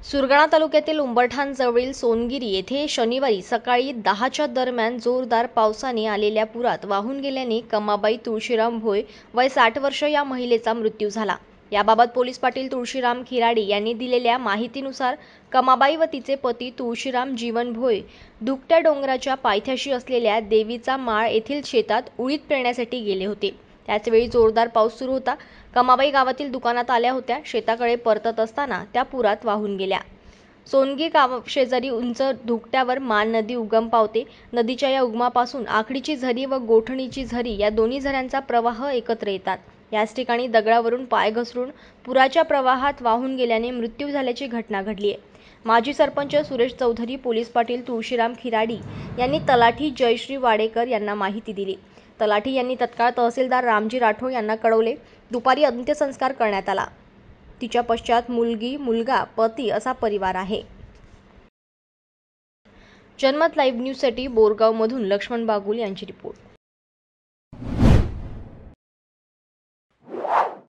सुरगाणा तालुक्यातील उंबरठाण जवळील सोनगिरी येथे शनिवारी सकाळी 10च्या दरम्यान जोरदार पावसाने आलेल्या पुरात वाहून गेल्याने कमाबाई तुळशीराम भोय वय 60 वर्ष या महिलेचा मृत्यू झाला। याबाबत पोलीस पाटील तुळशीराम खिराडी यांनी दिलेल्या माहितीनुसार कमाबाई व तिचे पती तुळशीराम जीवन भोय दुकट्या डोंगराच्या पायथ्याशी असलेल्या देवीचा माळ येथील शेतात उडीद पेरण्यासाठी गेले होते। त्याचवेळी जोरदार पाऊस सुरू होता। कमाबाई गावातील दुकानात आल्या होत्या। शेताकडे परतत असताना त्या पुरात वाहून गेल्या। सोनगी गावाशेजारी उंच धुकट्यावर मान नदी उगम पावते। नदीच्या या उगमापासून आखडीची झरी व गोठणीची झरी या दोन्ही झऱ्यांचा प्रवाह एकत्र येतात। याच ठिकाणी दगडावरून पाय घसरून पुराच्या प्रवाहात वाहून गेल्याने मृत्यू झाल्याची घटना घडली आहे। माजी सरपंच सुरेश चौधरी, पोलीस पाटील तुळशीराम खिराडी यांनी तलाठी जयश्री वाडेकर यांना माहिती दिली। तलाठी यांनी तत्काळ तहसीलदार रामजी राठोड यांना कळवले। दुपारी अंत्यसंस्कार करण्यात आला। तिच्या पश्चात मुलगी, मुलगा, पती असा परिवार आहे। जनमत लाईव्ह न्यूजसाठी बोरगावमधून लक्ष्मण बागुल यांची रिपोर्ट।